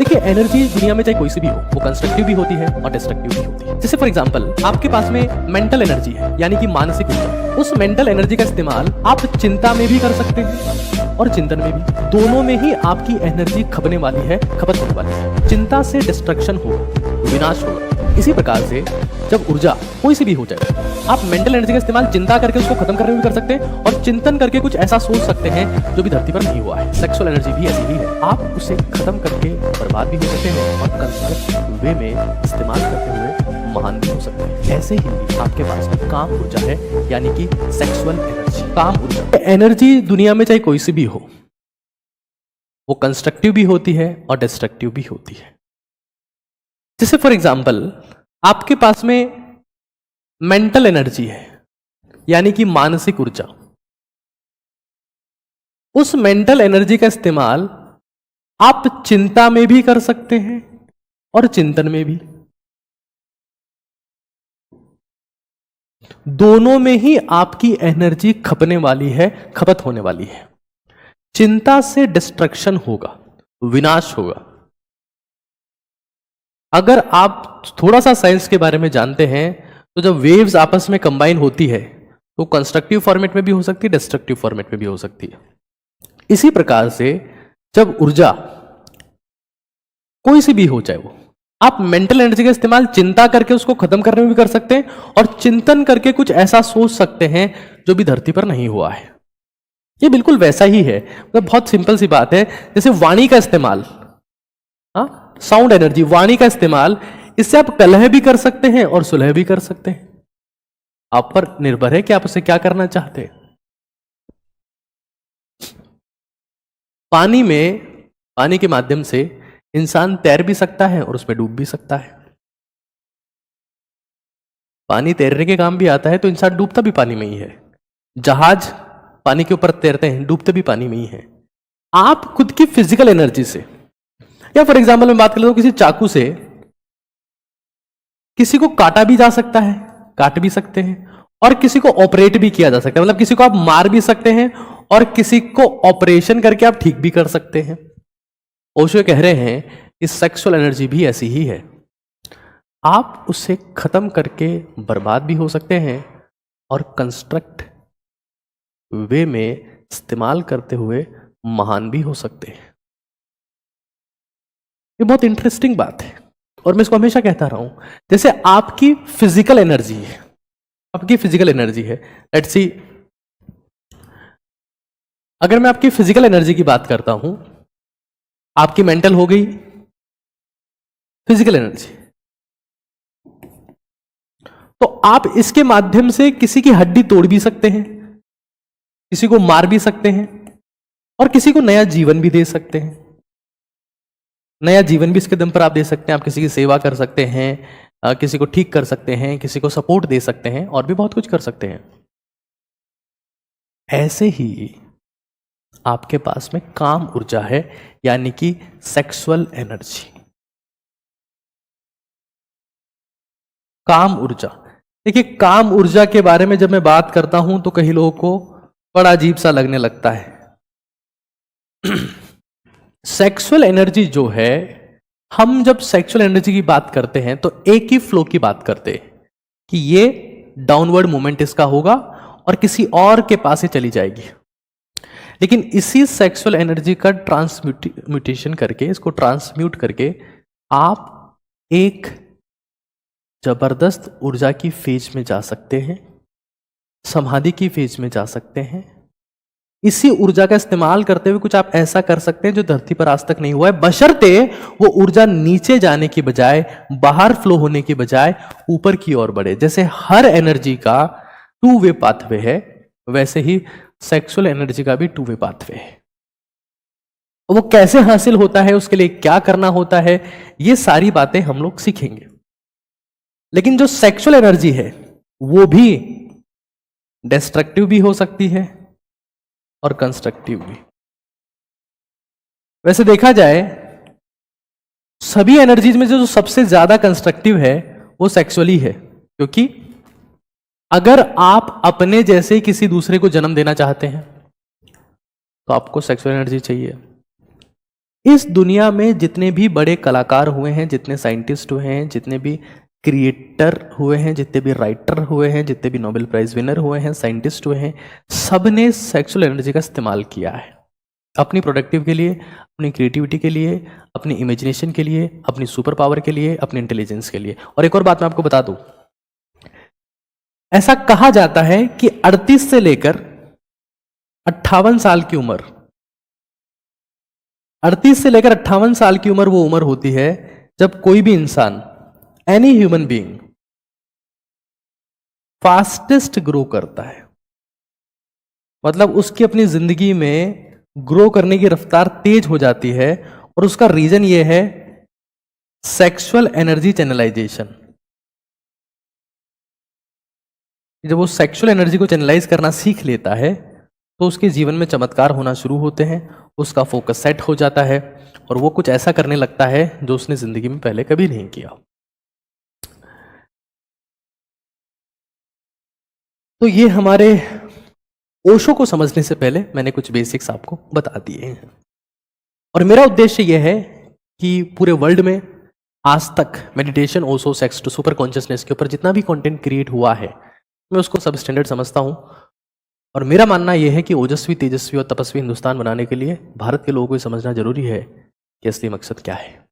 देखिए, एनर्जी दुनिया में चाहे कोई सी भी हो, वो कंस्ट्रक्टिव भी होती है और डिस्ट्रक्टिव भी होती है। जैसे फॉर एग्जांपल, आपके पास में मेंटल एनर्जी है, यानी कि मानसिक ऊर्जा। उस मेंटल एनर्जी का इस्तेमाल आप चिंता में भी कर सकते हैं और चिंतन में भी। दोनों में ही आपकी एनर्जी खपने वाली है, खपत होने वाली है। चिंता से डिस्ट्रक्शन होगा, विनाश होगा। इसी प्रकार से जब ऊर्जा कोई सी भी हो जाए, आप मेंटल एनर्जी का इस्तेमाल चिंता करके उसको खत्म करने में भी कर सकते हैं और चिंतन करके कुछ ऐसा सोच सकते हैं जो भी धरती पर नहीं हुआ है। सेक्सुअल एनर्जी भी ऐसी ही है, आप उसे खत्म करके बर्बाद भी हो सकते हैं और कंस्ट्रक्टिव वे में इस्तेमाल करते हुए महान भी हो सकते हैं। ऐसे ही आपके पास में काम ऊर्जा है, यानी कि सेक्सुअल एनर्जी। काम ऊर्जा एनर्जी दुनिया में चाहे कोई सी भी हो, वो कंस्ट्रक्टिव भी होती है और डिस्ट्रक्टिव भी होती है। जैसे फॉर एग्जाम्पल, आपके पास में मेंटल एनर्जी है, यानी कि मानसिक ऊर्जा। उस मेंटल एनर्जी का इस्तेमाल आप चिंता में भी कर सकते हैं और चिंतन में भी। दोनों में ही आपकी एनर्जी खपने वाली है, खपत होने वाली है। चिंता से डिस्ट्रक्शन होगा, विनाश होगा। अगर आप थोड़ा सा साइंस के बारे में जानते हैं तो जब वेव्स आपस में कंबाइन होती है तो कंस्ट्रक्टिव फॉर्मेट में भी हो सकती है, डिस्ट्रक्टिव फॉर्मेट में भी हो सकती है। इसी प्रकार से जब ऊर्जा कोई सी भी हो, चाहे वो आप मेंटल एनर्जी का इस्तेमाल चिंता करके उसको खत्म करने में भी कर सकते हैं और चिंतन करके कुछ ऐसा सोच सकते हैं जो भी धरती पर नहीं हुआ है। ये बिल्कुल वैसा ही है। मतलब बहुत सिंपल सी बात है। जैसे वाणी का इस्तेमाल, साउंड एनर्जी, वाणी का इस्तेमाल, इससे आप कलह भी कर सकते हैं और सुलह भी कर सकते हैं। आप पर निर्भर है कि आप उसे क्या करना चाहते हैं। पानी के माध्यम से इंसान तैर भी सकता है और उसमें डूब भी सकता है। पानी तैरने के काम भी आता है, तो इंसान डूबता भी पानी में ही है। जहाज पानी के ऊपर तैरते हैं, डूबते भी पानी में ही है। आप खुद की फिजिकल एनर्जी से, या फॉर एग्जाम्पल मैं बात कर लेता हूं, किसी चाकू से किसी को काटा भी जा सकता है, काट भी सकते हैं, और किसी को ऑपरेट भी किया जा सकता है। मतलब किसी को आप मार भी सकते हैं और किसी को ऑपरेशन करके आप ठीक भी कर सकते हैं। ओशो कह रहे हैं कि सेक्सुअल एनर्जी भी ऐसी ही है। आप उसे खत्म करके बर्बाद भी हो सकते हैं और कंस्ट्रक्ट वे में इस्तेमाल करते हुए महान भी हो सकते हैं। ये बहुत इंटरेस्टिंग बात है और मैं इसको हमेशा कहता रहा हूं। जैसे आपकी फिजिकल एनर्जी है, लेट्स सी, अगर मैं आपकी फिजिकल एनर्जी की बात करता हूं, आपकी मेंटल हो गई, फिजिकल एनर्जी, तो आप इसके माध्यम से किसी की हड्डी तोड़ भी सकते हैं, किसी को मार भी सकते हैं और किसी को नया जीवन भी दे सकते हैं। नया जीवन भी इसके दम पर आप दे सकते हैं। आप किसी की सेवा कर सकते हैं, किसी को ठीक कर सकते हैं, किसी को सपोर्ट दे सकते हैं और भी बहुत कुछ कर सकते हैं। ऐसे ही आपके पास में काम ऊर्जा है, यानी कि सेक्सुअल एनर्जी। काम ऊर्जा, देखिए, काम ऊर्जा के बारे में जब मैं बात करता हूं तो कई लोगों को बड़ा अजीब सा लगने लगता है। सेक्सुअल एनर्जी जो है, हम जब सेक्सुअल एनर्जी की बात करते हैं तो एक ही फ्लो की बात करते हैं कि ये डाउनवर्ड मूवमेंट इसका होगा और किसी और के पास ही चली जाएगी। लेकिन इसी सेक्सुअल एनर्जी का ट्रांसम्यूटेशन करके, इसको ट्रांसम्यूट करके आप एक जबरदस्त ऊर्जा की फेज में जा सकते हैं, समाधि की फेज में जा सकते हैं। इसी ऊर्जा का इस्तेमाल करते हुए कुछ आप ऐसा कर सकते हैं जो धरती पर आज तक नहीं हुआ है, बशर्ते वो ऊर्जा नीचे जाने की बजाय, बाहर फ्लो होने की बजाय ऊपर की ओर बढ़े। जैसे हर एनर्जी का टू वे पाथवे है, वैसे ही सेक्सुअल एनर्जी का भी टू वे पाथवे है। वो कैसे हासिल होता है, उसके लिए क्या करना होता है, ये सारी बातें हम लोग सीखेंगे। लेकिन जो सेक्सुअल एनर्जी है वो भी डिस्ट्रक्टिव भी हो सकती है और कंस्ट्रक्टिव भी। वैसे देखा जाए, सभी एनर्जीज में जो सबसे ज्यादा कंस्ट्रक्टिव है वो सेक्सुअली है, क्योंकि अगर आप अपने जैसे किसी दूसरे को जन्म देना चाहते हैं तो आपको सेक्सुअल एनर्जी चाहिए। इस दुनिया में जितने भी बड़े कलाकार हुए हैं, जितने साइंटिस्ट हुए हैं, जितने भी क्रिएटर हुए हैं, जितने भी राइटर हुए हैं, जितने भी नोबेल प्राइज विनर हुए हैं, साइंटिस्ट हुए हैं, सबने सेक्सुअल एनर्जी का इस्तेमाल किया है अपनी प्रोडक्टिव के लिए, अपनी क्रिएटिविटी के लिए, अपनी इमेजिनेशन के लिए, अपनी सुपर पावर के लिए, अपनी इंटेलिजेंस के लिए। और एक और बात मैं आपको बता दूं, ऐसा कहा जाता है कि 38 से लेकर 58 साल की उम्र, 38 से लेकर 58 साल की उम्र वो उम्र होती है जब कोई भी इंसान, any human being, fastest grow करता है। मतलब उसकी अपनी जिंदगी में ग्रो करने की रफ्तार तेज हो जाती है, और उसका रीजन ये है सेक्सुअल एनर्जी चैनलाइजेशन। जब वो सेक्सुअल एनर्जी को चैनलाइज करना सीख लेता है तो उसके जीवन में चमत्कार होना शुरू होते हैं, उसका फोकस सेट हो जाता है और वो कुछ ऐसा करने लगता है जो उसने जिंदगी में पहले कभी नहीं किया। तो ये हमारे ओशो को समझने से पहले मैंने कुछ बेसिक्स आपको बता दिए हैं, और मेरा उद्देश्य यह है कि पूरे वर्ल्ड में आज तक meditation, Osho, sex to super consciousness के ऊपर जितना भी कंटेंट क्रिएट हुआ है, मैं उसको सब स्टैंडर्ड समझता हूं। और मेरा मानना यह है कि ओजस्वी, तेजस्वी और तपस्वी हिंदुस्तान बनाने के लिए भारत के लोगों को समझना जरूरी है कि असली मकसद क्या है।